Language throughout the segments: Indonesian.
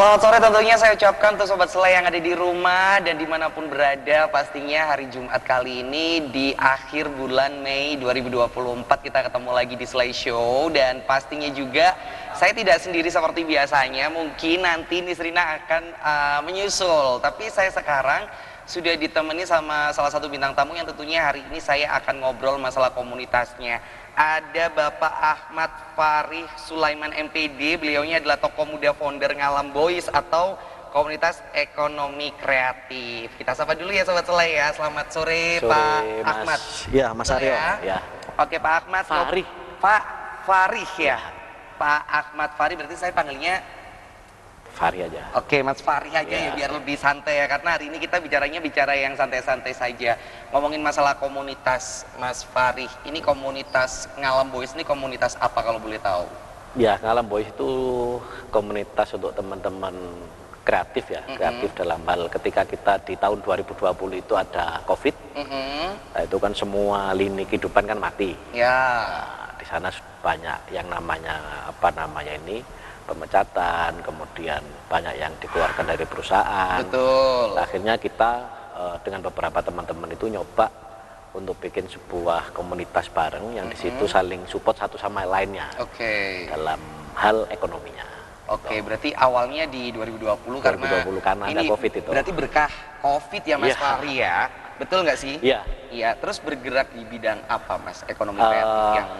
Selamat sore tentunya saya ucapkan untuk Sobat Selai yang ada di rumah dan dimanapun berada. Pastinya hari Jumat kali ini di akhir bulan Mei 2024 kita ketemu lagi di Selai Show. Dan pastinya juga saya tidak sendiri seperti biasanya. Mungkin nanti Nisrina akan menyusul. Tapi saya sekarang sudah ditemani sama salah satu bintang tamu yang tentunya hari ini saya akan ngobrol masalah komunitasnya. Ada Bapak Ahmad Farih Sulaiman MPD, beliaunya adalah tokoh muda founder Ngalam Boys atau komunitas ekonomi kreatif. Kita sapa dulu ya Sobat Selai ya. Selamat sore, Pak Mas. Ahmad. Ya, Mas Aryo. Ya. Oke, Pak Ahmad. Farih. Pak Farih ya. Pak Ahmad Farih, berarti saya panggilnya Farih aja. Oke, Mas Farih aja ya biar lebih santai ya, karena hari ini kita bicara yang santai-santai saja. Ngomongin masalah komunitas, Mas Farih. Ini komunitas Ngalam Boys ini komunitas apa kalau boleh tahu? Ya, Ngalam Boys itu komunitas untuk teman-teman kreatif ya, kreatif dalam hal ketika kita di tahun 2020 itu ada COVID, nah, itu kan semua lini kehidupan kan mati. Ya. Nah, di sana banyak yang namanya pemecatan, kemudian banyak yang dikeluarkan dari perusahaan. Betul. Akhirnya kita dengan beberapa teman-teman itu nyoba untuk bikin sebuah komunitas bareng yang di situ saling support satu sama lainnya. Oke. Dalam hal ekonominya. Oke, berarti awalnya di 2020 karena ada COVID itu. Berarti berkah COVID ya Mas Farih ya. Betul nggak sih? Iya. Iya, terus bergerak di bidang apa Mas ekonomi kreatif yang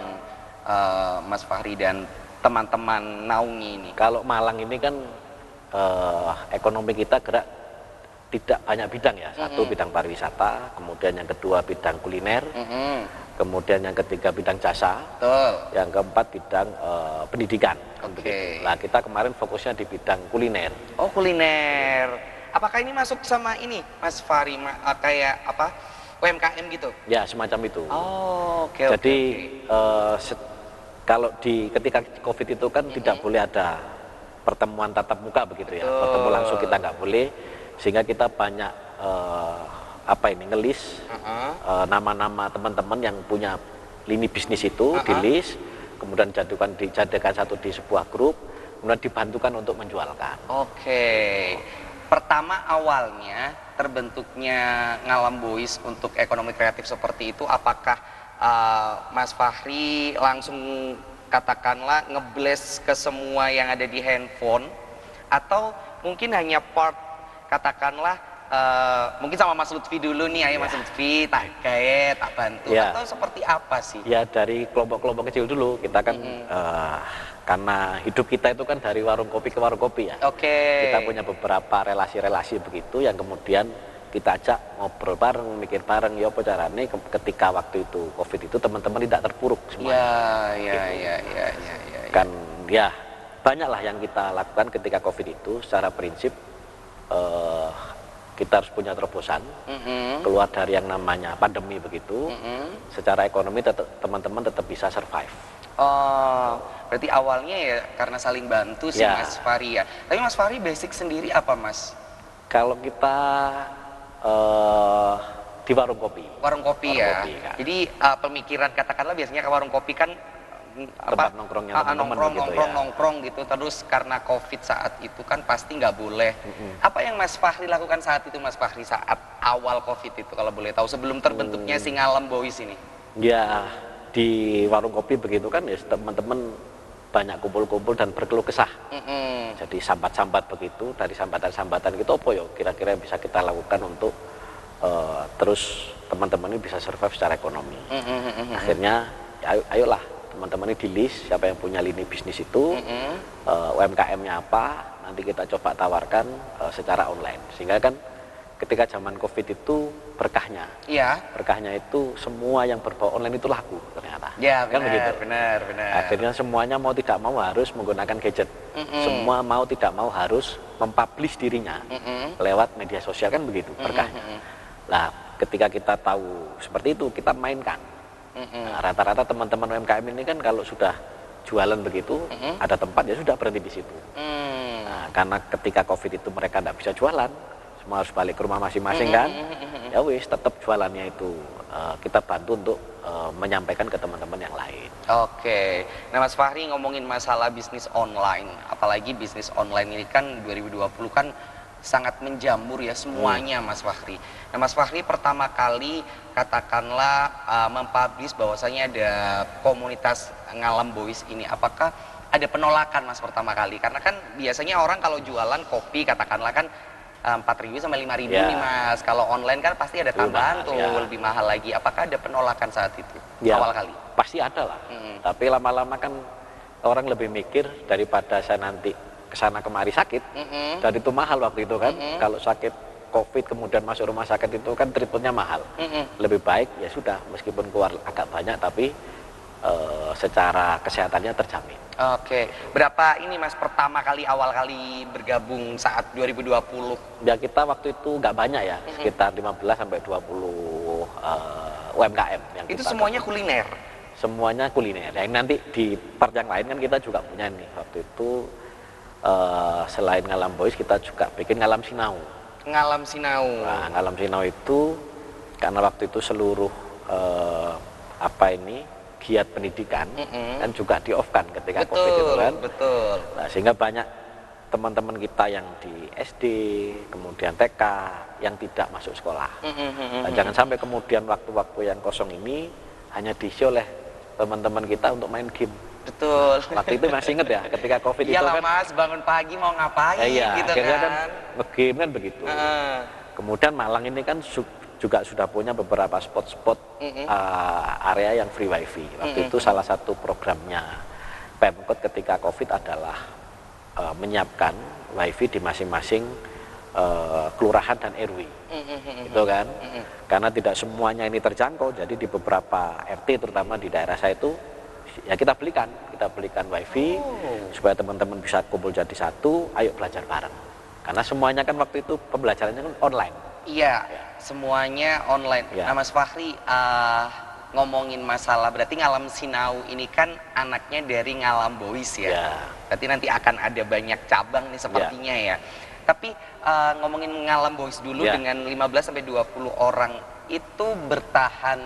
Mas Farih dan teman-teman naungi ini? Kalau Malang ini kan ekonomi kita gerak tidak banyak bidang ya. Satu bidang pariwisata, kemudian yang kedua bidang kuliner, kemudian yang ketiga bidang jasa, Betul. yang keempat bidang pendidikan. Oke. Nah, kita kemarin fokusnya di bidang kuliner. Oh, kuliner. Apakah ini masuk sama ini Mas Farih kayak apa? UMKM gitu? Ya, semacam itu. Oh, oke. Jadi kalau ketika COVID itu kan tidak boleh ada pertemuan tatap muka begitu ya. Bertemu langsung kita nggak boleh, sehingga kita banyak ngelis nama-nama teman-teman yang punya lini bisnis itu di list, kemudian dijadikan satu di sebuah grup, kemudian dibantukan untuk menjualkan. Oke. Pertama awalnya terbentuknya Ngalam Boys untuk ekonomi kreatif seperti itu, apakah Mas Fahri langsung katakanlah ngebles ke semua yang ada di handphone, atau mungkin hanya part katakanlah mungkin sama Mas Lutfi dulu nih, ayo Mas Lutfi tak bantu, atau seperti apa sih? Ya, dari kelompok-kelompok kecil dulu. Kita kan karena hidup kita itu kan dari warung kopi ke warung kopi ya. Oke. Kita punya beberapa relasi-relasi begitu yang kemudian kita ajak ngobrol bareng, mikir bareng, ya apa caranya ketika waktu itu COVID itu teman-teman tidak terpuruk semuanya. Ya. Kan ya banyaklah yang kita lakukan ketika COVID itu. Secara prinsip kita harus punya terobosan, keluar dari yang namanya pandemi begitu. Secara ekonomi teman-teman tetap bisa survive. Oh, berarti awalnya ya karena saling bantu sih Mas Fahri ya. Tapi Mas Fahri basic sendiri apa Mas? Kalau kita di warung kopi. Warung kopi ya. Kan. Jadi pemikiran katakanlah biasanya ke warung kopi kan tempat nongkrongnya teman-teman nongkrong gitu. Terus karena COVID saat itu kan pasti nggak boleh. Apa yang Mas Fahri lakukan saat itu Mas Fahri saat awal COVID itu kalau boleh tahu, sebelum terbentuknya si Ngalam Boys ini? Ya, di warung kopi begitu kan ya teman-teman banyak kumpul-kumpul dan berkeluh kesah. Jadi sambat-sambat begitu, dari sambatan-sambatan gitu apa ya kira-kira yang bisa kita lakukan untuk terus teman-teman ini bisa survive secara ekonomi. Akhirnya ya, ayolah teman-teman ini di list siapa yang punya lini bisnis itu, UMKM-nya apa, nanti kita coba tawarkan secara online. Sehingga kan ketika zaman COVID itu berkahnya itu semua yang berbau online itu laku ternyata. Ya, kan begitu. Benar. Akhirnya semuanya mau tidak mau harus menggunakan gadget. Semua mau tidak mau harus mempublish dirinya lewat media sosial, kan begitu berkahnya. Nah, ketika kita tahu seperti itu, kita mainkan. Nah, rata-rata teman-teman UMKM ini kan kalau sudah jualan begitu, ada tempat ya sudah berhenti di situ. Nah, karena ketika COVID itu mereka tidak bisa jualan, semua harus balik ke rumah masing-masing kan. Ya wis tetap jualannya itu kita bantu untuk menyampaikan ke teman-teman yang lain. Oke, nah Mas Fahri ngomongin masalah bisnis online, apalagi bisnis online ini kan 2020 kan sangat menjamur ya semuanya Mas Fahri. Nah Mas Fahri pertama kali katakanlah mempublish bahwasanya ada komunitas Ngalam Boys ini, apakah ada penolakan Mas pertama kali? Karena kan biasanya orang kalau jualan kopi katakanlah kan 4.000 sampai 5.000 Ya. nih Mas. Kalau online kan pasti ada tambahan mahal, tuh, ya. lebih mahal lagi. Apakah ada penolakan saat itu? Ya, Awal kali? pasti ada lah. Tapi lama-lama kan orang lebih mikir daripada saya nanti kesana kemari sakit. Dan itu mahal waktu itu kan. Kalau sakit COVID kemudian masuk rumah sakit itu kan treatmentnya mahal. Lebih baik ya sudah meskipun keluar agak banyak tapi secara kesehatannya terjamin. Oke, berapa ini Mas pertama kali awal kali bergabung saat 2020? Ya kita waktu itu nggak banyak ya, sekitar 15 sampai 20 UMKM yang Itu kita semuanya gabung. kuliner. Semuanya kuliner. Yang nanti di part yang lain kan kita juga punya nih. Waktu itu selain Ngalam Boys kita juga bikin Ngalam Sinau. Ngalam Sinau. Nah, Ngalam Sinau itu karena waktu itu seluruh giat pendidikan kan juga di off kan ketika Betul, COVID itu kan. betul. Nah, sehingga banyak teman-teman kita yang di SD, kemudian TK yang tidak masuk sekolah. Nah, jangan sampai kemudian waktu-waktu yang kosong ini hanya diisi oleh teman-teman kita untuk main game. Betul. Waktu itu masih inget ya, ketika COVID itu Iyalah kan. Mas, bangun pagi mau ngapain Iya, gitu akhirnya kan. kan nge-game kan begitu. Kemudian Malang ini kan juga sudah punya beberapa spot-spot area yang free wifi. Waktu itu salah satu programnya Pemkot ketika COVID adalah menyiapkan wifi di masing-masing kelurahan dan RW. Gitu kan. Karena tidak semuanya ini terjangkau, jadi di beberapa RT terutama di daerah saya itu ya kita belikan wifi supaya teman-teman bisa kumpul jadi satu, ayo belajar bareng. Karena semuanya kan waktu itu pembelajarannya kan online. Iya, semuanya online. Ya. Nah Mas Fahri, ngomongin masalah berarti Ngalam Sinau ini kan anaknya dari Ngalam Boys ya. Ya. Berarti nanti akan ada banyak cabang nih sepertinya ya. Tapi ngomongin Ngalam Boys dulu Ya. dengan 15 sampai 20 orang itu bertahan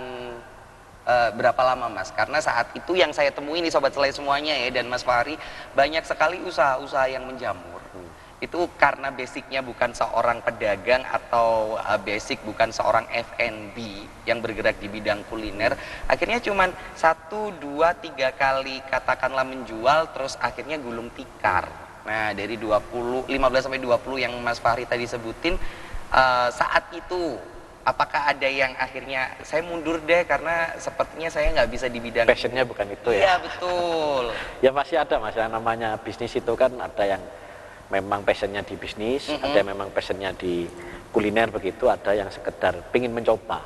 berapa lama Mas? Karena saat itu yang saya temui nih Sobat Selai semuanya ya dan Mas Fahri banyak sekali usaha-usaha yang menjamur. Itu karena basicnya bukan seorang pedagang atau basic bukan seorang F&B yang bergerak di bidang kuliner, akhirnya cuman 1, 2, 3 kali katakanlah menjual terus akhirnya gulung tikar. Nah dari 15 sampai 20 yang Mas Fahri tadi sebutin, saat itu apakah ada yang akhirnya saya mundur deh karena sepertinya saya nggak bisa di bidang Passionnya bukan itu ya. Iya betul. Ya pasti ada Mas, yang namanya bisnis itu kan ada yang memang passionnya di bisnis, ada yang memang passionnya di kuliner begitu, ada yang sekedar pingin mencoba.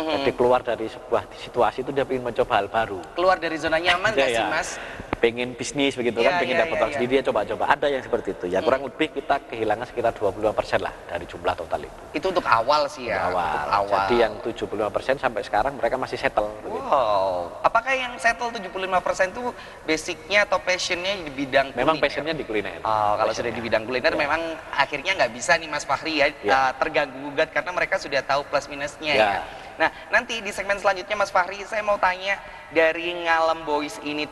Jadi keluar dari sebuah situasi itu dia pingin mencoba hal baru. Keluar dari zona nyaman nggak sih Mas? Pengen bisnis begitu Iya, kan, pengen iya, dapat iya, uang sendiri, dia coba-coba. Ada yang seperti itu. Ya kurang lebih kita kehilangan sekitar 25% lah dari jumlah total itu. Itu untuk awal sih ya. Awal. Untuk awal. Jadi yang 75% sampai sekarang mereka masih settle. Begitu. Wow. Apakah yang settle 75% itu basicnya atau passionnya di bidang Memang kuliner? passionnya di kuliner. Oh, kalau sudah Passionnya. di bidang kuliner Ya. memang akhirnya nggak bisa nih Mas Fahri ya, Ya. terganggu gugat karena mereka sudah tahu plus minusnya ya. Ya. Nah nanti di segmen selanjutnya Mas Fahri saya mau tanya dari Ngalam Boys ini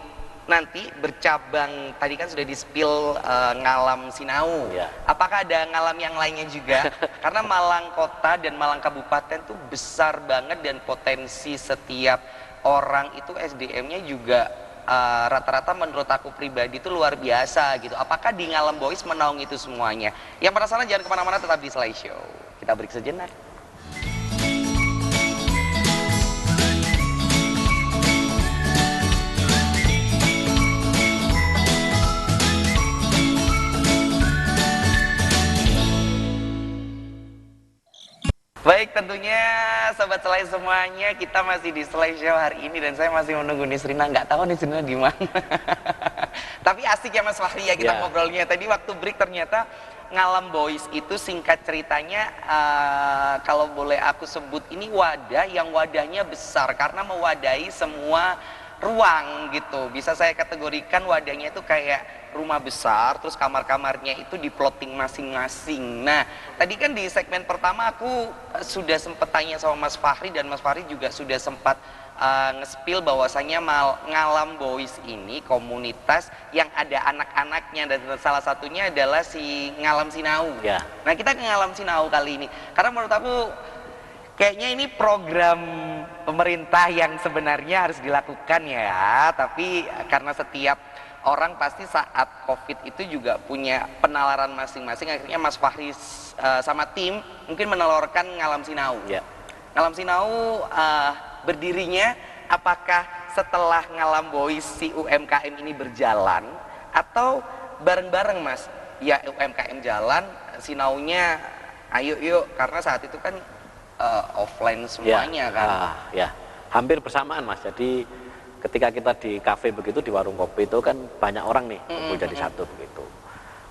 nanti bercabang tadi kan sudah di-spill Ngalam Sinau. Ya. Apakah ada ngalam yang lainnya juga? Karena Malang Kota dan Malang Kabupaten tuh besar banget dan potensi setiap orang itu SDM-nya juga rata-rata menurut aku pribadi itu luar biasa gitu. Apakah di Ngalam Boys menaung itu semuanya? Yang penasaran jangan kemana-mana, tetap di Slay Show. Kita break sejenak. Baik, tentunya Sobat Selai semuanya, kita masih di Selai Show hari ini dan saya masih menunggu Nisrina. Nggak tahu Nisrina di mana. Tapi asik ya Mas Fahri ya kita Ya. ngobrolnya. Tadi waktu break ternyata Ngalam Boys itu singkat ceritanya kalau boleh aku sebut ini wadah yang wadahnya besar karena mewadahi semua ruang gitu. Bisa saya kategorikan wadahnya itu kayak rumah besar, terus kamar-kamarnya itu diplotting masing-masing. Nah, tadi kan di segmen pertama aku sudah sempat tanya sama Mas Fahri, dan Mas Fahri juga sudah sempat nge-spill bahwasanya Ngalam Boys ini komunitas yang ada anak-anaknya, dan salah satunya adalah si Ngalam Sinau. Ya. Nah, kita ke Ngalam Sinau kali ini karena menurut aku kayaknya ini program pemerintah yang sebenarnya harus dilakukan ya, tapi karena setiap orang pasti saat COVID itu juga punya penalaran masing-masing, akhirnya Mas Fahri sama tim mungkin menelurkan Ngalam Sinau. Ya. Ngalam Sinau berdirinya apakah setelah Ngalam Boys si UMKM ini berjalan atau bareng-bareng Mas? Ya UMKM jalan, Sinaunya ayo yuk, karena saat itu kan offline semuanya kan. Ya, hampir bersamaan Mas. Jadi ketika kita di kafe begitu, di warung kopi itu kan banyak orang nih kumpul jadi satu begitu.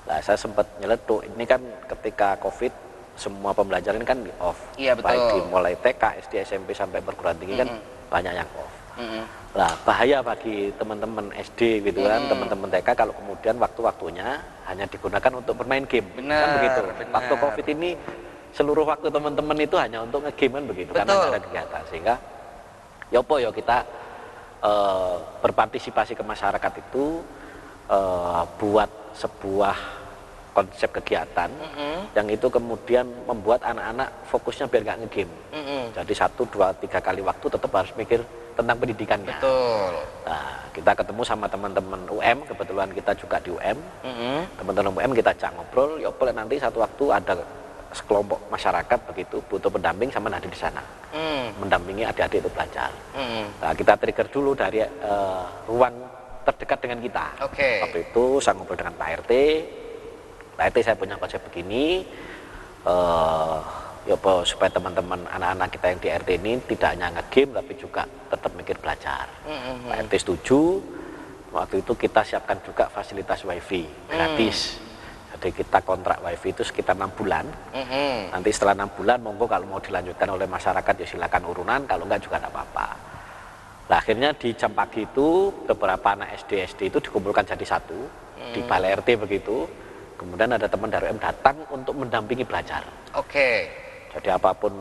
Nah, saya sempat nyeletuk, ini kan ketika COVID semua pembelajaran kan di off. Iya, betul. Baik di mulai TK, SD, SMP sampai perguruan tinggi kan banyak yang off. Lah, bahaya bagi teman-teman SD gitu kan, teman-teman TK kalau kemudian waktu-waktunya hanya digunakan untuk bermain game. Benar, kan begitu. benar. Waktu COVID ini seluruh waktu teman-teman itu hanya untuk nge-game kan begitu. Betul. Karena nggak ada kegiatan, sehingga yopo yo kita berpartisipasi ke masyarakat itu, buat sebuah konsep kegiatan yang itu kemudian membuat anak-anak fokusnya biar nggak nge-game. Jadi 1, 2, 3 kali waktu tetap harus mikir tentang pendidikannya. Betul. Nah, kita ketemu sama teman-teman UM, kebetulan kita juga di UM. Teman-teman UM kita ajak ngobrol, ya boleh nanti satu waktu ada sekelompok masyarakat begitu butuh pendamping sama Nadir di sana, mendampingi adik-adik itu belajar. Nah, kita trigger dulu dari ruang terdekat dengan kita. Waktu itu saya ngobrol dengan Pak RT. Pak RT, saya punya konsep begini, ya supaya teman-teman anak-anak kita yang di RT ini tidak hanya nge-game tapi juga tetap mikir belajar. Pak RT setuju. Waktu itu kita siapkan juga fasilitas wifi gratis. Jadi kita kontrak wifi itu sekitar 6 bulan. Nanti setelah 6 bulan monggo kalau mau dilanjutkan oleh masyarakat ya silakan urunan, kalau enggak juga tidak apa-apa. Nah, akhirnya di jam pagi itu beberapa anak SD itu dikumpulkan jadi satu di balai RT begitu. Kemudian ada teman dari UM datang untuk mendampingi belajar. Jadi apapun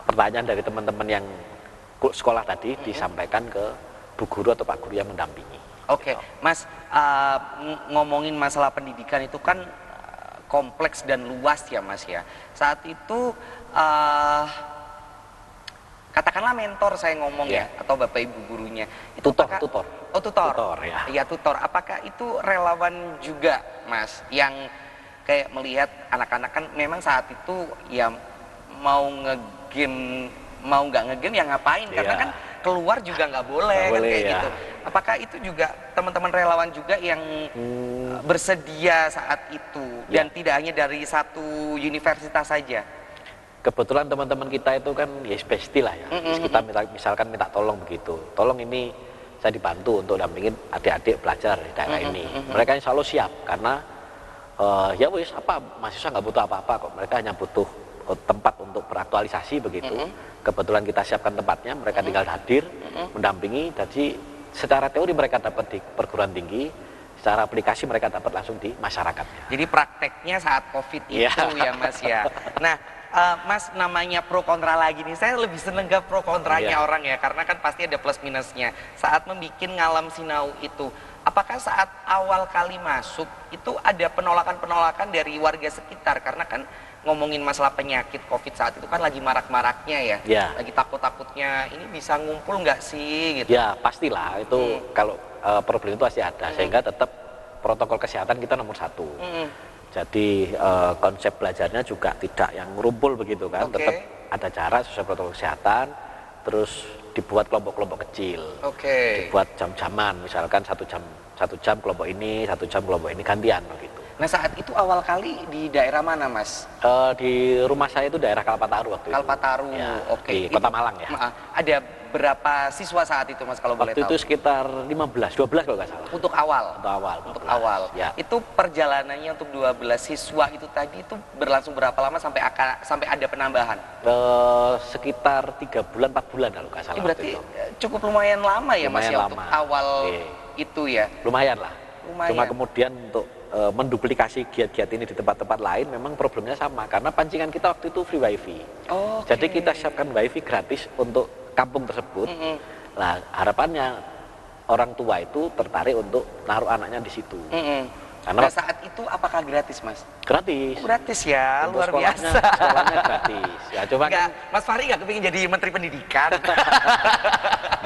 pertanyaan dari teman-teman yang sekolah tadi disampaikan ke Bu Guru atau Pak Guru yang mendampingi. Mas, ngomongin masalah pendidikan itu kan kompleks dan luas ya Mas ya. Saat itu katakanlah mentor saya ngomong ya, atau Bapak Ibu gurunya. Itu tutor. Oh, tutor. Tutor ya. Iya, tutor. Apakah itu relawan juga Mas yang kayak melihat anak-anak kan memang saat itu ya mau nge-game, mau nggak nge-game ya ngapain, karena kan keluar juga nggak boleh, kan kayak gitu. Apakah itu juga teman-teman relawan juga yang bersedia saat itu dan tidak hanya dari satu universitas saja? Kebetulan teman-teman kita itu kan ya bestie lah ya. Kita misalkan minta tolong begitu. Tolong ini saya dibantu untuk dampingin adik-adik belajar di daerah ini. Mereka insya Allah siap karena ya wis apa mahasiswa nggak butuh apa-apa kok. Mereka hanya butuh tempat untuk beraktualisasi begitu. Kebetulan kita siapkan tempatnya, mereka tinggal hadir, mendampingi. Jadi secara teori mereka dapat di perguruan tinggi, secara aplikasi mereka dapat langsung di masyarakatnya. Jadi prakteknya saat COVID itu ya Mas ya. Nah, Mas, namanya pro kontra lagi nih, saya lebih seneng ke pro kontranya orang ya, karena kan pasti ada plus minusnya. Saat membuat Ngalam Sinau itu, apakah saat awal kali masuk itu ada penolakan-penolakan dari warga sekitar? Karena kan ngomongin masalah penyakit COVID saat itu kan lagi marak-maraknya ya, lagi takut-takutnya ini bisa ngumpul nggak sih gitu. Ya pastilah itu kalau problem itu pasti ada, sehingga tetap protokol kesehatan kita nomor 1. Jadi konsep belajarnya juga tidak yang ngumpul begitu kan, tetap ada jarak sesuai protokol kesehatan, terus dibuat kelompok-kelompok kecil, dibuat jam-jaman, misalkan 1 jam kelompok ini, 1 jam kelompok ini, gantian begitu. Nah saat itu awal kali di daerah mana Mas? Di rumah saya itu daerah Kalpataru waktu itu. Kalpataru, Ya, oke. di Kota Malang ya. Ada berapa siswa saat itu Mas kalau boleh Waktu tahu? itu sekitar 15, 12 kalau nggak salah. Untuk awal? Untuk awal. Untuk 15, awal. ya. Itu perjalanannya untuk 12 siswa itu tadi itu berlangsung berapa lama sampai ada penambahan? Sekitar 3 bulan, 4 bulan kalau nggak salah. Ini berarti waktu itu. cukup lumayan lama ya Mas Lumayan ya lama. untuk awal itu ya? Lumayan lah. Lumayan. Cuma kemudian untuk menduplikasi giat-giat ini di tempat-tempat lain memang problemnya sama karena pancingan kita waktu itu free wifi. Jadi kita siapkan wifi gratis untuk kampung tersebut. Nah harapannya orang tua itu tertarik untuk naruh anaknya di situ. Karena saat itu apakah gratis Mas? Gratis. Gratis ya, Untuk luar biasa. Sekolahnya gratis. Ya coba kan. Mas Fahri nggak kepingin jadi Menteri Pendidikan?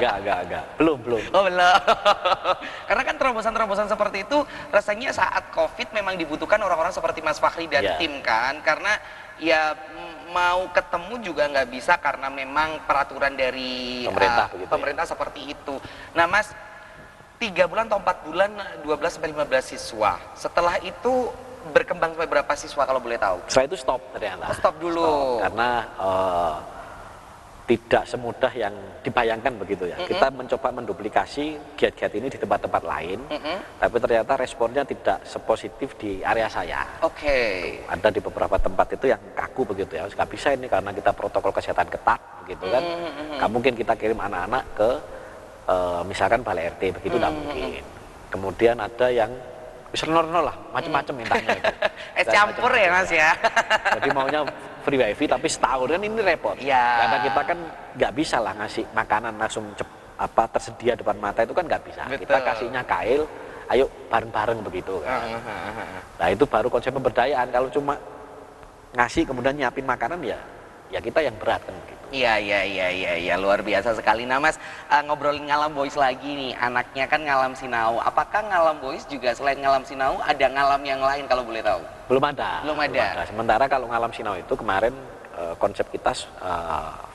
Enggak. Belum. Oh belum. Karena kan terobosan-terobosan seperti itu rasanya saat COVID memang dibutuhkan orang-orang seperti Mas Fahri dan tim kan. Karena ya mau ketemu juga nggak bisa karena memang peraturan dari pemerintah seperti itu. Nah Mas, 3 bulan atau 4 bulan 12-15 siswa. Setelah itu berkembang sampai berapa siswa kalau boleh tahu? Setelah itu stop ternyata. Stop dulu. Karena tidak semudah yang dibayangkan begitu ya. Kita mencoba menduplikasi giat-giat ini di tempat-tempat lain, tapi ternyata responnya tidak sepositif di area saya. Ada di beberapa tempat itu yang kaku begitu ya. Nggak bisa ini karena kita protokol kesehatan ketat begitu kan. Nggak mungkin kita kirim anak-anak ke misalkan balai RT begitu, nggak mungkin. Kemudian ada yang bisa nol lah, macam-macam mintanya itu. Campur ya Mas ya. Jadi maunya free wifi tapi setahun kan ini repot. Karena kita kan nggak bisa lah ngasih makanan langsung tersedia depan mata itu kan nggak bisa. Betul. Kita kasihnya kail, ayo bareng-bareng begitu kan. Nah itu baru konsep pemberdayaan. Kalau cuma ngasih kemudian nyiapin makanan ya kita yang berat kan gitu. Iya, luar biasa sekali. Nah Mas, ngobrolin Ngalam Boys lagi nih, anaknya kan Ngalam Sinau. Apakah Ngalam Boys juga selain Ngalam Sinau ada ngalam yang lain kalau boleh tahu? Belum ada. Sementara kalau Ngalam Sinau itu kemarin konsep kita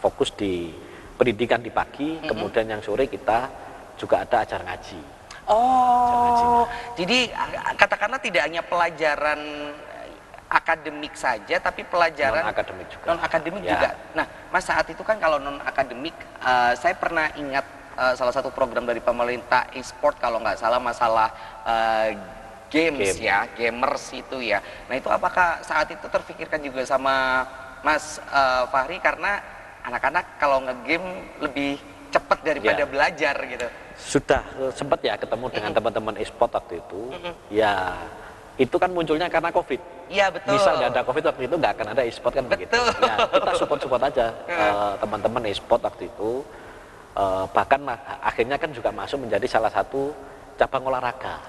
fokus di pendidikan di pagi, kemudian yang sore kita juga ada ajar ngaji. Jadi katakanlah tidak hanya pelajaran akademik saja, tapi pelajaran non akademik juga. Nah, Mas saat itu kan kalau non akademik, saya pernah ingat salah satu program dari pemerintah e-sport kalau nggak salah masalah games ya, gamers itu ya. Nah itu apakah saat itu terfikirkan juga sama Mas Fahri karena anak-anak kalau nge-game lebih cepat daripada belajar gitu? Sudah sempat ya ketemu dengan teman-teman e-sport waktu itu. Ya itu kan munculnya karena COVID. Iya betul. Misal nggak ada COVID waktu itu nggak akan ada e-sport kan begitu. Ya, kita support aja teman-teman e-sport waktu itu. Bahkan akhirnya kan juga masuk menjadi salah satu cabang olahraga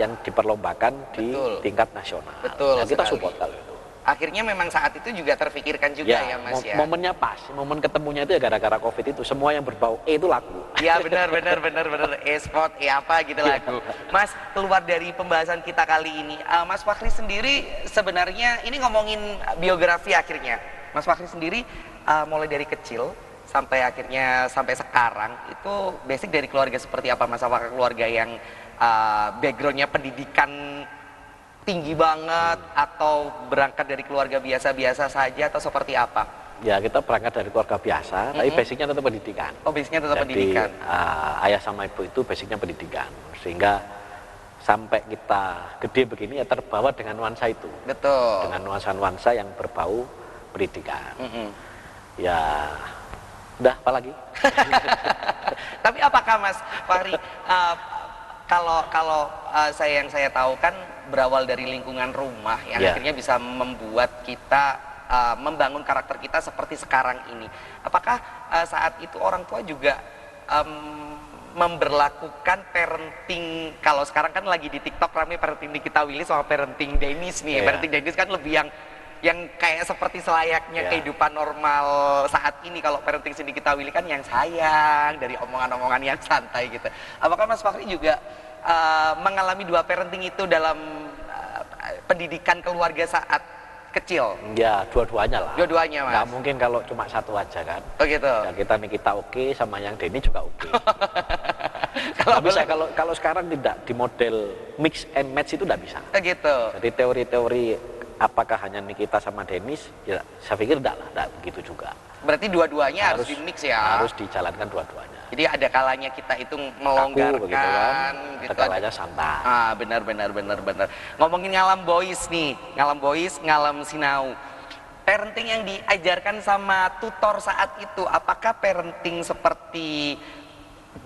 yang diperlombakan di tingkat nasional. Betul. Ya, kita support kalau itu. Akhirnya memang saat itu juga terfikirkan juga ya Mas ya. Momennya pas, momen ketemunya itu ya gara-gara COVID itu semua yang berbau itu laku. Iya benar e-sport apa gitu laku. Mas, keluar dari pembahasan kita kali ini, Mas Fahri sendiri sebenarnya ini ngomongin biografi akhirnya. Mas Fahri sendiri mulai dari kecil sampai akhirnya sampai sekarang itu basic dari keluarga seperti apa Mas? Apakah keluarga yang backgroundnya pendidikan tinggi banget atau berangkat dari keluarga biasa-biasa saja atau seperti apa? Ya kita berangkat dari keluarga biasa, tapi basicnya tetap pendidikan. Basicnya tetap pendidikan. Ayah sama ibu itu basicnya pendidikan, sehingga sampai kita gede begini ya terbawa dengan nuansa itu. Betul. Dengan nuansa-nuansa yang berbau pendidikan. Ya, udah apa lagi? Tapi apakah Mas Fahri, kalau yang saya tahu kan berawal dari lingkungan rumah yang akhirnya bisa membuat kita membangun karakter kita seperti sekarang ini. Apakah saat itu orang tua juga memberlakukan parenting, kalau sekarang kan lagi di TikTok rame parenting Nikita Willy sama parenting Dennis nih. Parenting Dennis kan lebih yang kayak seperti selayaknya kehidupan normal saat ini. Kalau parenting Nikita Willy kan yang sayang, dari omongan-omongan yang santai gitu. Apakah Mas Fahri juga mengalami dua parenting itu dalam pendidikan keluarga saat kecil? Ya, dua-duanya lah. Dua-duanya Mas? Nggak mungkin kalau cuma satu aja kan. Oh gitu? Ya, kita oke sama yang Denny juga oke. Nggak bisa kalau sekarang tidak di model mix and match itu tidak bisa. Gitu. Jadi teori-teori apakah hanya Nikita sama Dennis, ya saya pikir tidak begitu juga. Berarti dua-duanya harus di mix ya. Harus dijalankan dua-duanya. Jadi ada kalanya kita itu Kaku, melonggarkan, begitu kan. gitu. Ada kalanya santai. Benar. Ngomongin Ngalam Boys nih, Ngalam Boys, Ngalam Sinau. Parenting yang diajarkan sama tutor saat itu, apakah parenting seperti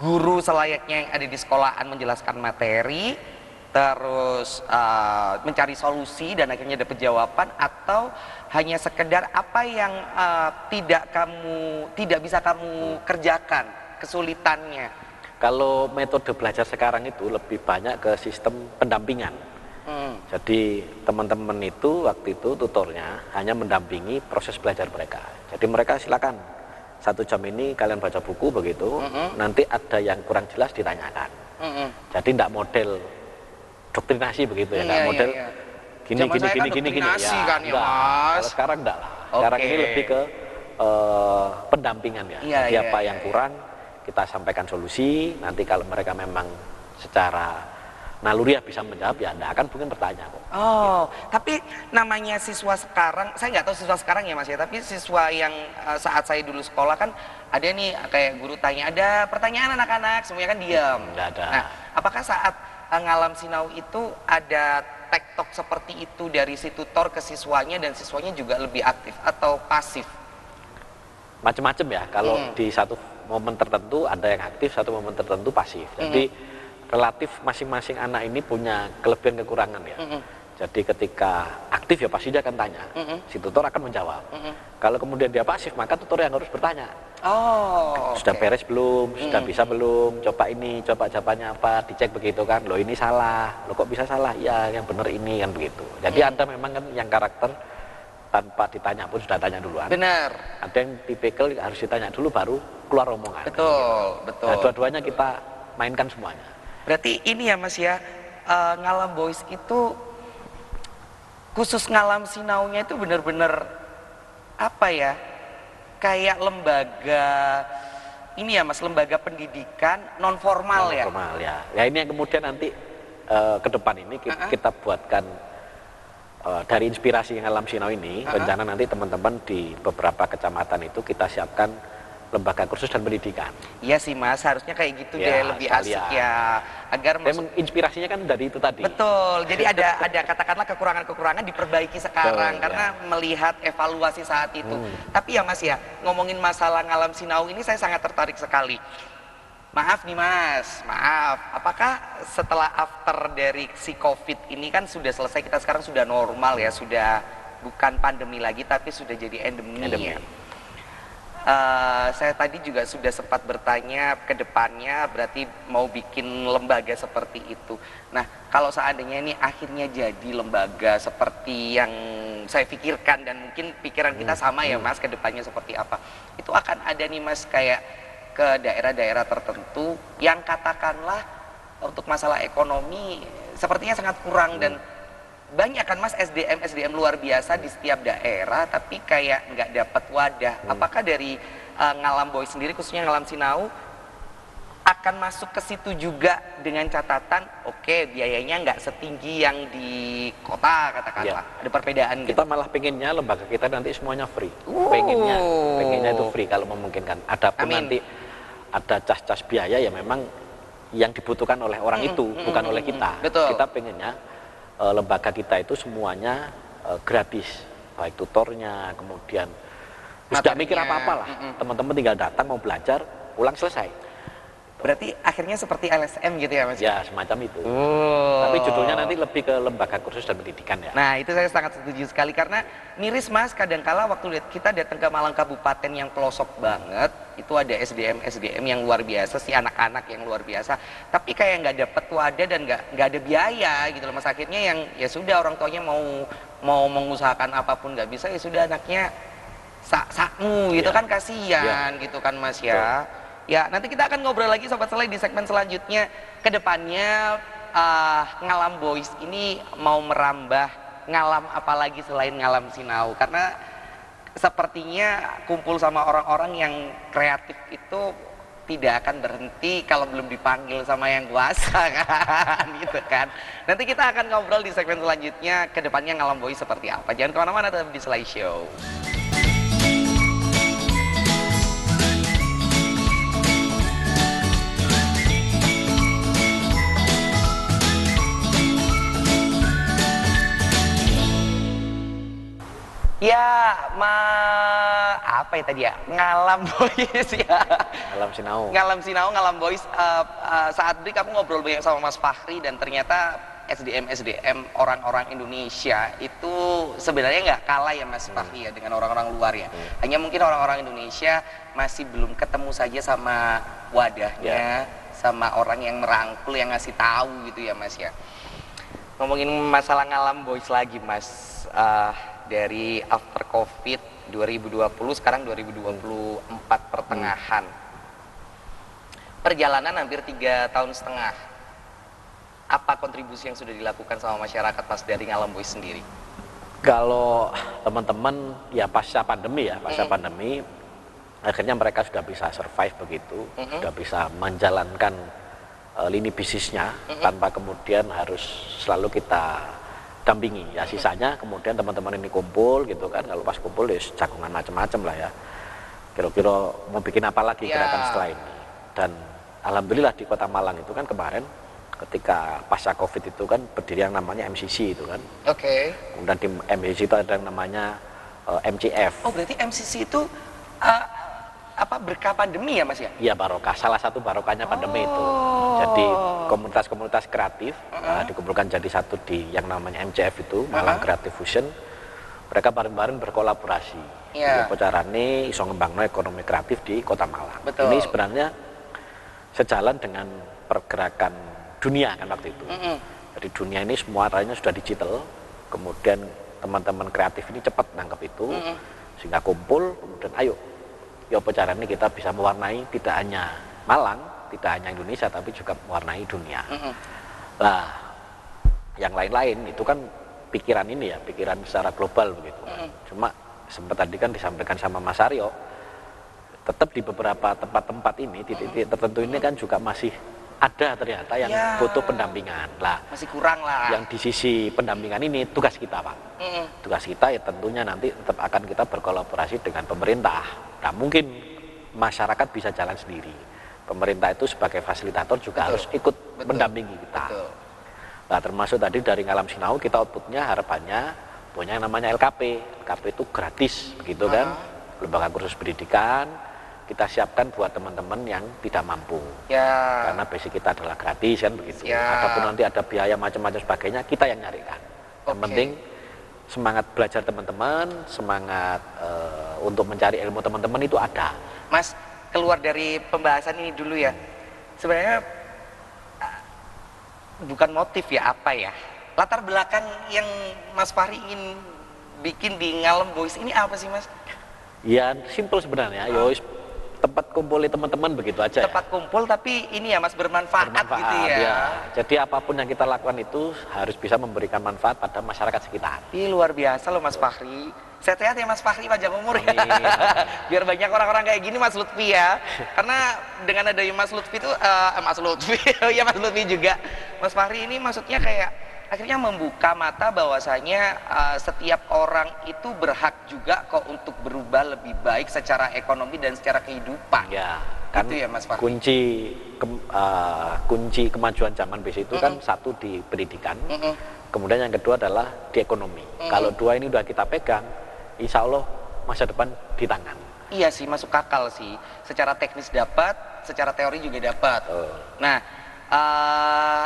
guru selayaknya yang ada di sekolahan menjelaskan materi, terus mencari solusi dan akhirnya dapat jawaban, atau hanya sekedar apa yang tidak bisa kamu kerjakan, kesulitannya? Kalau metode belajar sekarang itu lebih banyak ke sistem pendampingan. Jadi teman-teman itu waktu itu tutornya hanya mendampingi proses belajar mereka. Jadi mereka silakan 1 jam ini kalian baca buku begitu, nanti ada yang kurang jelas ditanyakan. Jadi tidak model doktrinasi begitu ya, tidak model gini ya. Kan, ya Mas. Kalau sekarang enggak lah. Sekarang ini lebih ke pendampingan ya. Jadi apa yang kurang kita sampaikan solusi, nanti kalau mereka memang secara naluriah bisa menjawab, ya Anda akan mungkin bertanya kok. Tapi namanya siswa sekarang, saya nggak tahu siswa sekarang ya Mas ya, tapi siswa yang saat saya dulu sekolah kan ada nih kayak guru tanya, ada pertanyaan anak-anak, semuanya kan diam. Nggak ada. Nah, apakah saat Ngalam Sinau itu ada tektok seperti itu dari si tutor ke siswanya, dan siswanya juga lebih aktif atau pasif? Macam-macam ya, kalau di satu momen tertentu ada yang aktif, satu momen tertentu pasif. Jadi relatif masing-masing anak ini punya kelebihan kekurangan ya. Jadi ketika aktif ya pasti dia akan tanya, si tutor akan menjawab. Kalau kemudian dia pasif, maka tutor yang harus bertanya. Sudah beres belum? Sudah bisa belum? Coba ini, coba jawabannya apa? Dicek begitu kan. Loh ini salah. Loh kok bisa salah? Ya yang benar ini kan begitu. Jadi ada memang kan yang karakter tanpa ditanya pun sudah tanya duluan. Benar. Ada yang tipikal harus ditanya dulu baru keluar omongan. Betul. Nah, dua-duanya kita mainkan semuanya. Berarti ini ya Mas ya, Ngalam Boys itu khusus Ngalam Sinaunya itu benar-benar apa ya, kayak lembaga ini ya Mas, lembaga pendidikan non formal ya. Formal ya. Ya ini yang kemudian nanti ke depan ini kita buatkan dari inspirasi Ngalam Sinau ini, rencana nanti teman-teman di beberapa kecamatan itu kita siapkan lembaga kursus dan pendidikan. Iya sih Mas, harusnya kayak gitu ya, deh, lebih asik ya. Agar memang inspirasinya kan dari itu tadi. Betul. Jadi ada katakanlah kekurangan-kekurangan diperbaiki sekarang. Betul, karena melihat evaluasi saat itu. Tapi ya Mas ya, ngomongin masalah Ngalam Sinau ini saya sangat tertarik sekali. Maaf nih Mas, maaf. Apakah setelah after dari si COVID ini kan sudah selesai, kita sekarang sudah normal ya, sudah bukan pandemi lagi tapi sudah jadi endemi. Ya? Saya tadi juga sudah sempat bertanya ke depannya, berarti mau bikin lembaga seperti itu. Nah, kalau seandainya ini akhirnya jadi lembaga seperti yang saya pikirkan, dan mungkin pikiran kita sama ya Mas, ke depannya seperti apa, itu akan ada nih Mas kayak ke daerah-daerah tertentu yang katakanlah untuk masalah ekonomi sepertinya sangat kurang, dan banyak kan Mas SDM luar biasa di setiap daerah, tapi kayak nggak dapat wadah. Apakah dari Ngalam Boys sendiri, khususnya Ngalam Sinau, akan masuk ke situ juga dengan catatan, oke, biayanya nggak setinggi yang di kota katakanlah, ada perbedaan. Kita malah pengennya lembaga kita nanti semuanya free. Pengennya itu free kalau memungkinkan. Adapun nanti ada cas-cas biaya ya memang yang dibutuhkan oleh orang itu, bukan oleh kita. Betul. Kita pengennya lembaga kita itu semuanya gratis, baik tutornya, kemudian tidak mikir apa-apa lah, teman-teman tinggal datang mau belajar, pulang selesai. Berarti akhirnya seperti LSM gitu ya Mas? Ya semacam itu. Tapi judulnya nanti lebih ke lembaga kursus dan pendidikan ya. Nah itu saya sangat setuju sekali, karena miris Mas, kadangkala waktu kita datang ke Malang Kabupaten yang pelosok banget, itu ada SDM yang luar biasa, si anak-anak yang luar biasa, tapi kayak nggak dapet wadah dan nggak ada biaya gitu loh Mas. Akhirnya yang ya sudah, orang tuanya mau mengusahakan apapun nggak bisa, ya sudah anaknya sakmu gitu kan, kasihan gitu kan Mas ya. Ya, nanti kita akan ngobrol lagi Sobat Selai di segmen selanjutnya. Kedepannya Ngalam Boys ini mau merambah ngalam apalagi selain Ngalam Sinau, karena sepertinya kumpul sama orang-orang yang kreatif itu tidak akan berhenti kalau belum dipanggil sama yang kuasa kan, gitu kan. Nanti kita akan ngobrol di segmen selanjutnya, kedepannya Ngalam Boys seperti apa. Jangan kemana-mana, tetap di Slay Show. Ya, apa ya tadi ya? Ngalam Boys ya. Ngalam Sinau. Ngalam Sinau, Ngalam Boys. Saat break aku ngobrol banyak sama Mas Fahri dan ternyata SDM orang-orang Indonesia itu sebenarnya nggak kalah ya Mas Fahri ya dengan orang-orang luar ya. Hanya mungkin orang-orang Indonesia masih belum ketemu saja sama wadahnya, sama orang yang merangkul, yang ngasih tahu gitu ya Mas ya. Ngomongin masalah Ngalam Boys lagi Mas. Dari after COVID 2020 sekarang 2024 pertengahan. Perjalanan hampir 3,5 tahun. Apa kontribusi yang sudah dilakukan sama masyarakat Mas dari Ngalam Boys sendiri? Kalau teman-teman ya pasca pandemi akhirnya mereka sudah bisa survive begitu, sudah bisa menjalankan lini bisnisnya tanpa kemudian harus selalu kita dampingi. Ya sisanya kemudian teman-teman ini kumpul gitu kan, kalau pas kumpul ya jagungan macam-macam lah ya, kira-kira mau bikin apa lagi gerakan setelah ini. Dan alhamdulillah di Kota Malang itu kan kemarin ketika pasca COVID itu kan berdiri yang namanya MCC itu kan. Kemudian di MCC itu ada yang namanya MCF. Oh berarti MCC itu berkah pandemi ya Mas ya? Iya, barokah, salah satu barokahnya pandemi itu. Jadi komunitas-komunitas kreatif dikumpulkan jadi satu di yang namanya MCF itu, Malang Creative Fusion. Mereka bareng-bareng berkolaborasi. Apa carane iso ngembangno ekonomi kreatif di Kota Malang. Ini sebenarnya sejalan dengan pergerakan dunia kan waktu itu. Jadi dunia ini semua arahnya sudah digital. Kemudian teman-teman kreatif ini cepat nangkep itu, sehingga kumpul, kemudian ayo ya apa caranya kita bisa mewarnai tidak hanya Malang, tidak hanya Indonesia, tapi juga mewarnai dunia. Nah, yang lain-lain itu kan pikiran ini ya, pikiran secara global begitu. Cuma sempat tadi kan disampaikan sama Mas Aryo, tetap di beberapa tempat-tempat ini, titik-titik tertentu ini kan juga masih ada ternyata yang butuh pendampingan. Lah, masih kurang lah. Yang di sisi pendampingan ini tugas kita Pak. Tugas kita ya tentunya nanti tetap akan kita berkolaborasi dengan pemerintah. Nah mungkin masyarakat bisa jalan sendiri. Pemerintah itu sebagai fasilitator juga harus ikut mendampingi kita. Nah termasuk tadi dari Ngalam Sinau kita outputnya harapannya punya yang namanya LKP. LKP itu gratis begitu kan. Lembaga kursus pendidikan kita siapkan buat teman-teman yang tidak mampu. Karena basic kita adalah gratis kan begitu. Adapun nanti ada biaya macam-macam sebagainya kita yang nyarikan. Yang penting semangat belajar teman-teman, semangat untuk mencari ilmu teman-teman itu ada. Mas, keluar dari pembahasan ini dulu ya. Sebenarnya bukan motif ya, apa ya? Latar belakang yang Mas Fahri ingin bikin di Ngalam Boys ini apa sih Mas? Ya simple sebenarnya, tempat kumpul teman-teman begitu aja. Tempat kumpul tapi ini ya Mas bermanfaat gitu ya. Jadi apapun yang kita lakukan itu harus bisa memberikan manfaat pada masyarakat sekitar. Ih luar biasa loh Mas Fahri. Sehat-sehat ya Mas Fahri panjang umur ya. Biar banyak orang-orang kayak gini Mas Lutfi ya. Karena dengan adanya Mas Lutfi itu Mas Lutfi ya Mas Lutfi juga. Mas Fahri ini maksudnya kayak akhirnya membuka mata bahwasanya setiap orang itu berhak juga kok untuk berubah lebih baik secara ekonomi dan secara kehidupan. Ya, kan itu ya Mas Fahri. Kunci kemajuan zaman bis itu kan satu di pendidikan, kemudian yang kedua adalah di ekonomi. Kalau dua ini udah kita pegang, insya Allah masa depan di tangan. Iya sih, masuk akal sih. Secara teknis dapat, secara teori juga dapat. Nah,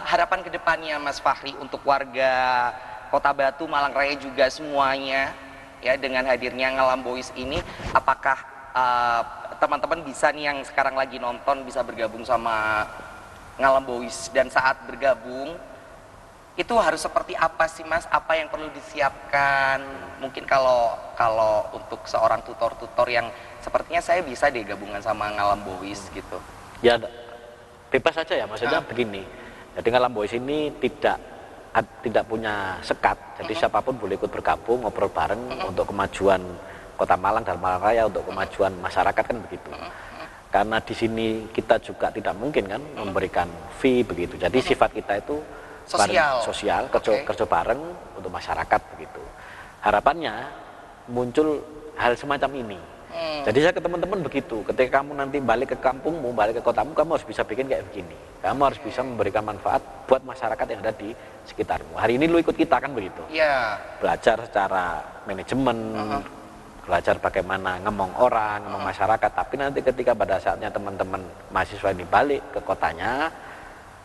harapan kedepannya Mas Fahri untuk warga Kota Batu, Malang Raya juga semuanya ya dengan hadirnya Ngalam Boys ini, apakah teman-teman bisa nih yang sekarang lagi nonton bisa bergabung sama Ngalam Boys, dan saat bergabung itu harus seperti apa sih Mas? Apa yang perlu disiapkan? Mungkin kalau untuk seorang tutor-tutor yang sepertinya saya bisa deh gabungan sama Ngalam Boys gitu. Ya bebas saja ya, maksudnya begini. Jadi Ngalam Boys ini tidak punya sekat, jadi siapapun boleh ikut bergabung, ngobrol bareng untuk kemajuan Kota Malang dan Malang Raya, untuk kemajuan masyarakat kan begitu. karena di sini kita juga tidak mungkin kan memberikan fee begitu. Jadi sifat kita itu sosial, kerja bareng untuk masyarakat begitu. Harapannya muncul hal semacam ini. Jadi saya ke teman-teman begitu, ketika kamu nanti balik ke kampungmu, balik ke kotamu, kamu harus bisa bikin kayak begini. Kamu harus bisa memberikan manfaat buat masyarakat yang ada di sekitarmu. Hari ini lu ikut kita kan begitu. Iya. Belajar secara manajemen, belajar bagaimana ngomong orang, ngomong masyarakat. Tapi nanti ketika pada saatnya teman-teman mahasiswa ini balik ke kotanya,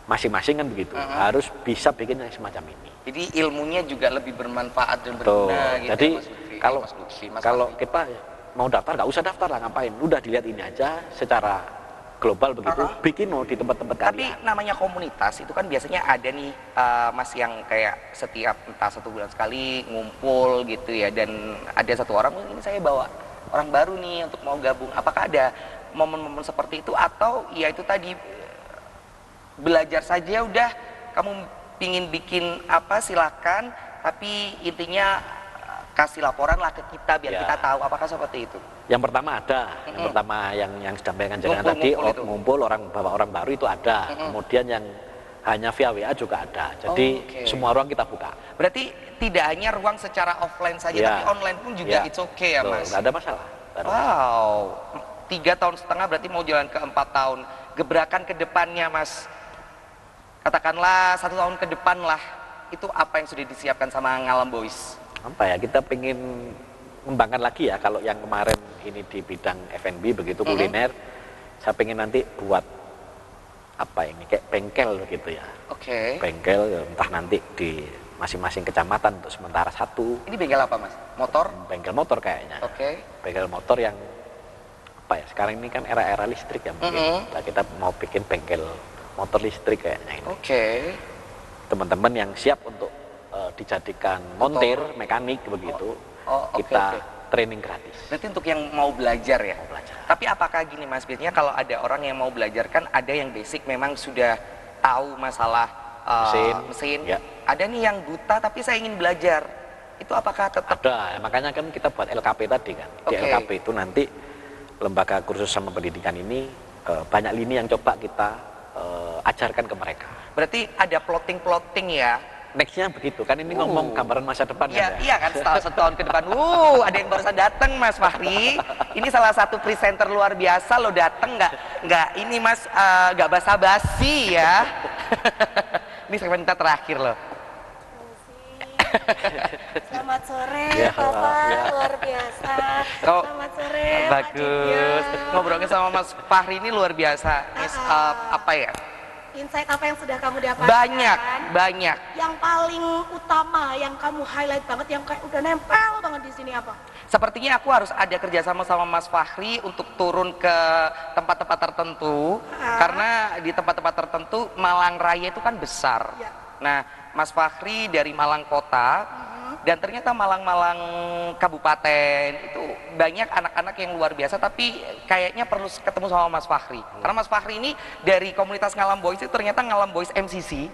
masing-masing kan begitu, harus bisa bikin yang semacam ini. Jadi ilmunya juga lebih bermanfaat dan berguna gitu. Jadi ya, Mas Lutfi. kalau kita mau daftar nggak usah daftar lah, ngapain? Udah dilihat ini aja secara global begitu, bikin di tempat-tempat Tapi kalian. namanya komunitas itu kan biasanya ada nih Mas yang kayak setiap entah 1 bulan sekali ngumpul gitu ya, dan ada satu orang, ini saya bawa orang baru nih untuk mau gabung. Apakah ada momen-momen seperti itu, atau ya itu tadi belajar saja udah, kamu pingin bikin apa silakan, tapi intinya kasih laporan lah ke kita biar kita tahu. Apakah seperti itu? Yang pertama ada, yang pertama yang disampaikan jangan tadi ngumpul orang bawa orang baru itu ada. Kemudian yang hanya via WA juga ada. Jadi semua ruang kita buka. Berarti tidak hanya ruang secara offline saja, tapi online pun juga it's okay ya Mas? Nggak ada masalah. Wow, 3,5 tahun berarti mau jalan ke 4 tahun. Gebrakan ke depannya Mas, katakanlah 1 tahun ke depan lah, itu apa yang sudah disiapkan sama Ngalam Boys? Apa ya, kita pengen mengembangkan lagi ya. Kalau yang kemarin ini di bidang F&B begitu, kuliner, saya pengen nanti buat apa ini, kayak bengkel begitu ya. Bengkel entah nanti di masing-masing kecamatan untuk sementara 1. Ini bengkel apa Mas? Motor? Bengkel motor kayaknya. Bengkel motor yang apa ya, sekarang ini kan era-era listrik ya mungkin. Kita mau bikin bengkel motor listrik kayaknya ini. Teman-teman yang siap untuk dijadikan montir, mekanik begitu, kita training gratis. Berarti untuk yang mau belajar ya? Mau belajar. Tapi apakah gini Mas, biasanya kalau ada orang yang mau belajar kan ada yang basic memang sudah tahu masalah mesin. Ya. Ada nih yang buta tapi saya ingin belajar. Itu apakah tetap? Ada, makanya kan kita buat LKP tadi kan. Di LKP itu nanti lembaga kursus sama pendidikan ini banyak lini yang coba kita ajarkan ke mereka. Berarti ada plotting ya? Nextnya begitu kan, ini ngomong gambaran masa depan kan ya? Iya kan, 1 tahun ke depan. Ada yang barusan datang Mas Fahri. Ini salah satu presenter luar biasa loh, datang nggak ini Mas, nggak basa-basi ya. Ini segmen kita terakhir loh. Selamat sore Bapak, luar biasa. Selamat sore bagus. Ngobrolnya sama Mas Fahri ini luar biasa. Apa ya? Insight apa yang sudah kamu dapatkan? Banyak. Yang paling utama, yang kamu highlight banget, yang kayak udah nempel banget di sini apa? Sepertinya aku harus ada kerjasama sama Mas Fahri untuk turun ke tempat-tempat tertentu, karena di tempat-tempat tertentu Malang Raya itu kan besar. Nah, Mas Fahri dari Malang Kota, dan ternyata Malang-Malang Kabupaten itu banyak anak-anak yang luar biasa, tapi kayaknya perlu ketemu sama Mas Fahri. Karena Mas Fahri ini dari komunitas Ngalam Boys itu ternyata Ngalam Boys MCC.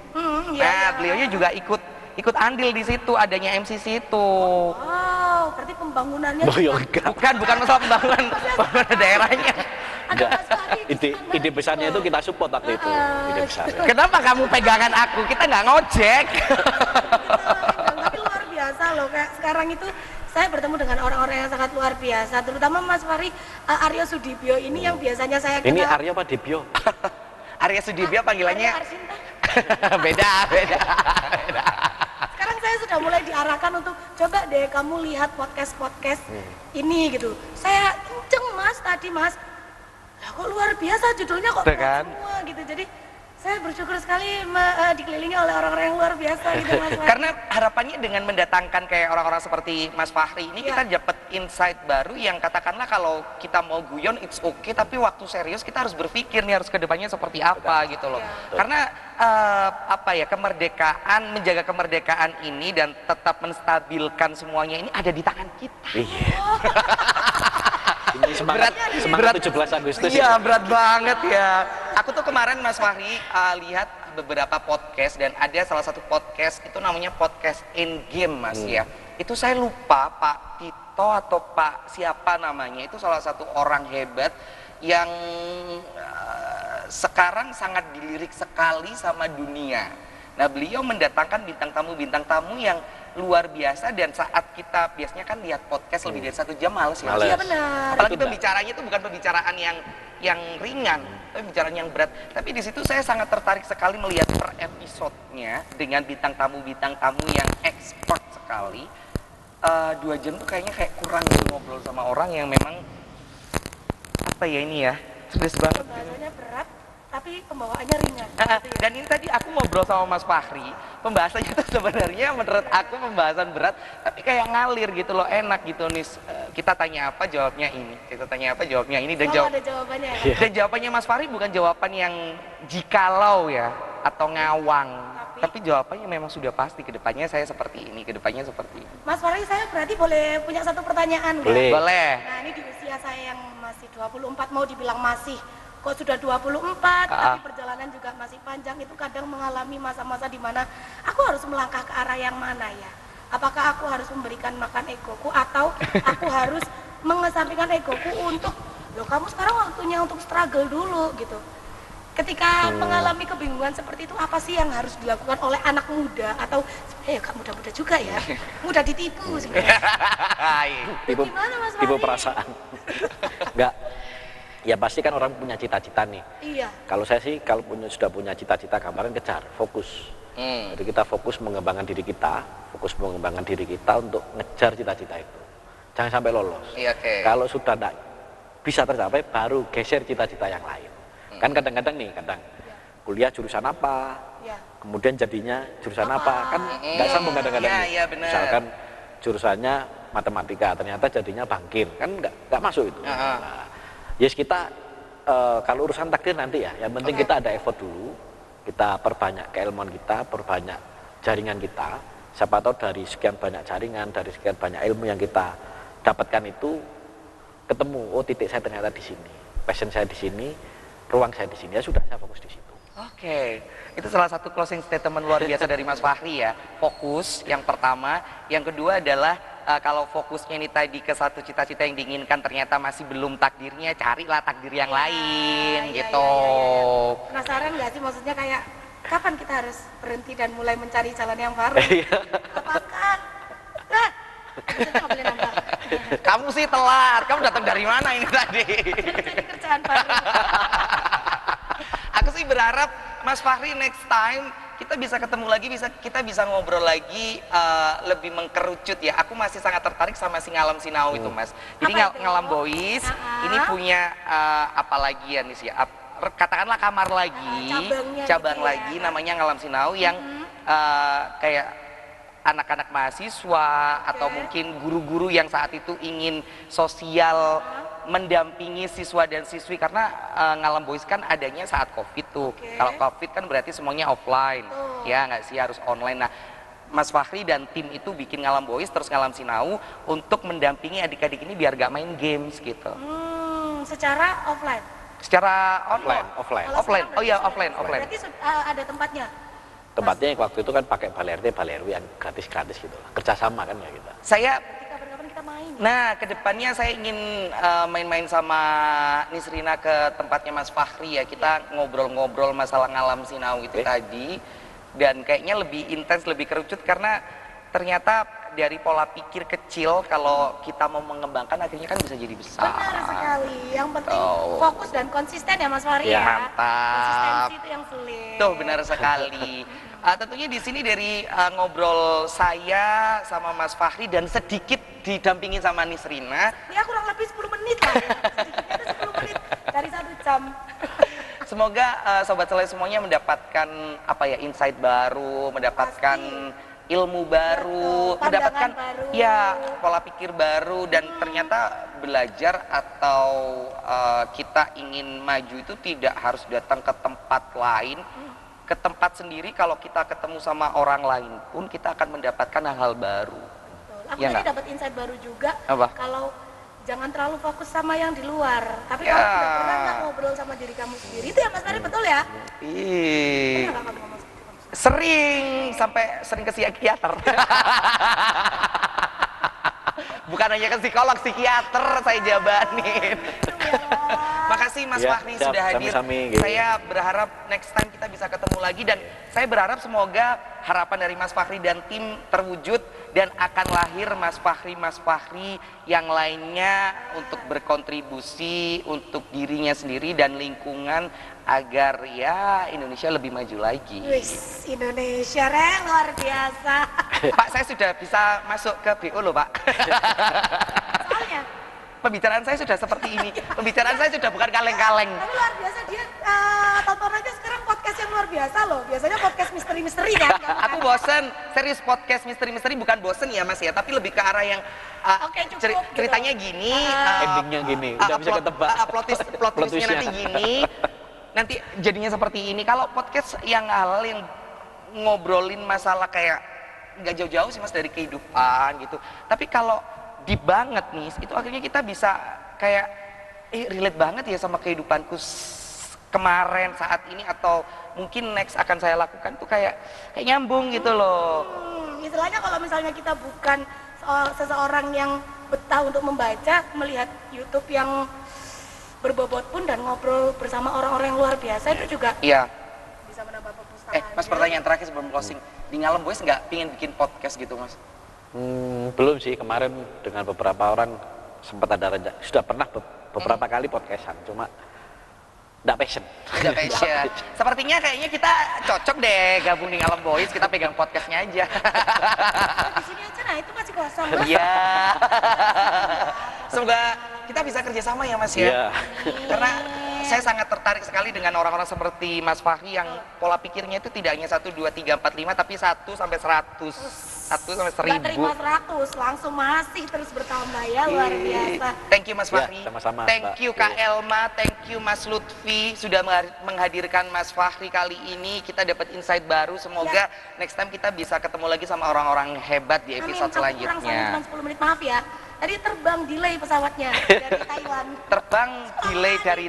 Beliaunya juga ikut andil di situ, adanya MCC itu. Wow, berarti pembangunannya bukan masalah pembangunan daerahnya. Ide besarnya itu kita support waktu itu. Ide besarnya. Kenapa kamu pegangan aku? Kita nggak ngojek. Tapi luar biasa loh, kayak sekarang itu saya bertemu dengan orang-orang yang sangat luar biasa, terutama Mas Fahri, Aryo Sudibyo ini yang biasanya saya kenal. Ini Aryo apa Dibyo? Aryo Sudibyo panggilannya. Beda. Sekarang saya sudah mulai diarahkan untuk coba deh kamu lihat podcast ini gitu. Saya kenceng Mas tadi Mas. Lah kok luar biasa judulnya kok semua gitu. Jadi saya bersyukur sekali dikelilingi oleh orang-orang yang luar biasa gitu Mas. Karena harapannya dengan mendatangkan kayak orang-orang seperti Mas Fahri ini, kita dapat insight baru yang katakanlah kalau kita mau guyon it's okay, tapi waktu serius kita harus berpikir nih harus kedepannya seperti apa gitu loh. Karena kemerdekaan, menjaga kemerdekaan ini dan tetap menstabilkan semuanya ini ada di tangan kita. Ini semangat 17 Agustus. Iya, berat banget ya. Aku tuh kemarin Mas Fahri lihat beberapa podcast, dan ada salah satu podcast itu namanya podcast Endgame Mas ya. Itu saya lupa Pak Tito atau Pak siapa namanya, itu salah satu orang hebat yang sekarang sangat dilirik sekali sama dunia. Nah, beliau mendatangkan bintang tamu yang luar biasa, dan saat kita biasanya kan lihat podcast lebih dari 1 jam males ya. Iya benar. Apalagi pembicaranya itu bukan pembicaraan yang ringan, tapi pembicaraan yang berat. Tapi di situ saya sangat tertarik sekali melihat per episodenya dengan bintang tamu yang expert sekali. 2 jam tuh kayaknya kayak kurang ngobrol sama orang yang memang apa ya ini ya, serius banget. Pembahasannya berat, tapi pembawaannya ringan. Dan ini tadi aku ngobrol sama Mas Fahri, pembahasannya itu sebenarnya menurut aku pembahasan berat, tapi kayak ngalir gitu loh, enak gitu nih. Kita tanya apa jawabnya ini, kita tanya apa jawabnya ini, dan Ada jawabannya ya. dan jawabannya Mas Fahri bukan jawaban yang jikalau ya atau ngawang, tapi jawabannya memang sudah pasti, kedepannya saya seperti ini, kedepannya seperti ini. Mas Fahri, saya berarti boleh punya satu pertanyaan nggak? Boleh. Nah, ini di usia saya yang masih 24, mau dibilang masih, kok sudah 24, tapi perjalanan juga masih panjang, itu kadang mengalami masa-masa di mana aku harus melangkah ke arah yang mana ya? Apakah aku harus memberikan makan egoku, atau aku harus mengesampingkan egoku untuk, loh kamu sekarang waktunya untuk struggle dulu gitu. Ketika mengalami kebingungan seperti itu, apa sih yang harus dilakukan oleh anak muda, atau sebenarnya gak muda-muda juga ya, mudah ditipu sebenarnya. Gimana Mas Fahri? Tipe perasaan. Enggak. Ya pasti kan orang punya cita-cita nih. Iya. Kalau saya sih kalau sudah punya cita-cita, gambaran kejar, fokus. Jadi kita fokus mengembangkan diri kita, untuk ngejar cita-cita itu. Jangan sampai lolos. Iya, oke. Kalau sudah tidak bisa tercapai, baru geser cita-cita yang lain. Kan kadang-kadang nih, kuliah jurusan apa, kemudian jadinya jurusan apa, kan nggak sambung kadang-kadang. Iya, benar. Misalkan jurusannya matematika, ternyata jadinya bankir, kan nggak masuk itu. Nah, yes, kita kalau urusan takdir nanti ya, yang penting kita ada effort dulu, kita perbanyak keilmuan kita, perbanyak jaringan kita. Siapa tahu dari sekian banyak jaringan, dari sekian banyak ilmu yang kita dapatkan itu ketemu, oh titik saya ternyata di sini, passion saya di sini, ruang saya di sini, ya sudah, saya fokus di situ. Oke, itu salah satu closing statement luar biasa dari Mas Fahri ya. Fokus yang pertama, yang kedua adalah kalau fokusnya ini tadi ke satu cita-cita yang diinginkan ternyata masih belum takdirnya, carilah takdir yang lain gitu. Penasaran nggak sih, maksudnya kayak kapan kita harus berhenti dan mulai mencari jalan yang baru? Apakah? Maksudnya nggak boleh nambah. Kamu sih telat, kamu datang dari mana ini tadi? Cari kerjaan baru. Aku sih berharap Mas Fahri next time kita bisa ketemu lagi, kita bisa ngobrol lagi lebih mengkerucut ya. Aku masih sangat tertarik sama si Ngalam Sinau itu, Mas. Jadi Ngalam Boys ini punya apa lagi ya nih sih? Katakanlah kamar lagi, cabang gitu lagi namanya Ngalam Sinau yang kayak anak-anak mahasiswa atau mungkin guru-guru yang saat itu ingin sosial mendampingi siswa dan siswi, karena Ngalam Boys kan adanya saat COVID tuh. Kalau COVID kan berarti semuanya offline, ya nggak sih, harus online. Nah, Mas Fahri dan tim itu bikin Ngalam Boys terus Ngalam Sinau untuk mendampingi adik-adik ini biar gak main games gitu. Secara offline? Secara online, offline. Oh iya, offline. Berarti ada tempatnya? Tempatnya waktu itu kan pakai Balai RT, Balai RW yang gratis-gratis gitu lah. Kerjasama kan ya kita. Kapan-kapan kita main. Nah, kedepannya saya ingin main-main sama Nisrina ke tempatnya Mas Fahri ya. Kita ngobrol-ngobrol masalah Ngalam Sinau itu tadi. Dan kayaknya lebih intens, lebih kerucut, karena ternyata dari pola pikir kecil kalau kita mau mengembangkan akhirnya kan bisa jadi besar. Benar sekali. Yang penting fokus dan konsisten ya Mas Fahri ya. Mantap. Konsistensi itu yang sulit. Tuh, benar sekali. Tentunya di sini dari ngobrol saya sama Mas Fahri dan sedikit didampingin sama Nisrina. Ya kurang lebih 10 menit lah. Sedikitnya 10 menit dari 1 jam. Semoga sobat Selai semuanya mendapatkan apa ya, insight baru, mendapatkan ilmu baru, mendapatkan baru. Ya pola pikir baru, dan ternyata belajar atau kita ingin maju itu tidak harus datang ke tempat lain, ke tempat sendiri. Kalau kita ketemu sama orang lain pun kita akan mendapatkan hal-hal baru. Aku Ya tadi nggak? dapat insight baru juga. Apa? Kalau jangan terlalu fokus sama yang di luar, tapi kamu udah pernah nggak ngobrol sama diri kamu sendiri? Itu ya Mas Fahri, betul ya? Ih, Pernah nggak kamu ngomong seperti itu? sering ke psikiater. Bukan hanya ke psikolog, psikiater saya jabanin. Makasih kasih Mas Ya, Fahri siap, sudah hadir. sami-sami, gitu. Saya berharap next time kita bisa ketemu lagi dan saya berharap semoga harapan dari Mas Fahri dan tim terwujud dan akan lahir Mas Fahri yang lainnya untuk berkontribusi untuk dirinya sendiri dan lingkungan agar ya Indonesia lebih maju lagi. Wis, Indonesia luar biasa. Pak, saya sudah bisa masuk ke BO loh, Pak. Soalnya Pembicaraan saya sudah seperti ini. Pembicaraan saya sudah bukan kaleng-kaleng. tapi luar biasa dia tonton aja sekarang podcast yang luar biasa loh. Biasanya podcast misteri-misteri kan. Aku bosen, serius podcast misteri-misteri bukan bosen ya Mas ya, tapi lebih ke arah yang Oke, cukup, gitu. ceritanya gini, Endingnya gini, udah bisa ketebak. plot twistnya nanti gini, nanti jadinya seperti ini. Kalau podcast yang hal yang ngobrolin masalah kayak nggak jauh-jauh sih Mas dari kehidupan gitu. Tapi kalau deep banget nih, itu akhirnya kita bisa kayak relate banget ya sama kehidupanku kemarin, saat ini, atau mungkin next akan saya lakukan tuh kayak nyambung gitu loh. Istilahnya kalau misalnya kita bukan seseorang yang betah untuk membaca, melihat YouTube yang berbobot pun dan ngobrol bersama orang-orang yang luar biasa itu juga Iya. bisa menambah perpustakaan. Mas, pertanyaan terakhir sebelum closing. Di Ngalem Boys nggak pingin bikin podcast gitu Mas? Belum sih, kemarin dengan beberapa orang sempat ada rencana, sudah pernah beberapa kali podcastan, cuma nggak passion. Nggak passion. Sepertinya kayaknya kita cocok deh gabung di Ngalem Boys, kita pegang podcastnya aja. Di sini aja, nah itu masih kosong. Mas. Iya. Semoga kita bisa kerjasama ya Mas ya. Iya. Karena saya sangat tertarik sekali dengan orang-orang seperti Mas Fahri yang pola pikirnya itu tidak hanya 1, 2, 3, 4, 5 tapi 1 sampai 100, 1 sampai 1000. Nggak terima 100, langsung masih terus bertambah ya, luar biasa. Thank you Mas Ya, Fahri. sama-sama, Thank Mbak. you Kak Elma, thank you Mas Lutfi sudah menghadirkan Mas Fahri kali ini. Kita dapat insight baru. Semoga next time kita bisa ketemu lagi sama orang-orang hebat di episode Amin, tapi kurang selanjutnya. cuma 10 menit, maaf ya. Tadi terbang delay pesawatnya dari Thailand. Terbang delay dari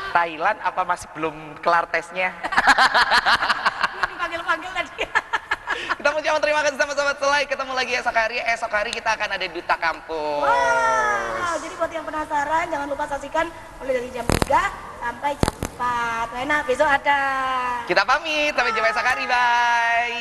Thailand, apa masih belum kelar tesnya? Belum dipanggil-panggil tadi. Kita mau ucapkan terima kasih sama Sobat Selai. Ketemu lagi esok hari kita akan ada Duta Kampus. Wow, jadi buat yang penasaran jangan lupa saksikan mulai dari jam 3 sampai jam 4. Nah, besok ada. Kita pamit, sampai jumpa esok hari, bye.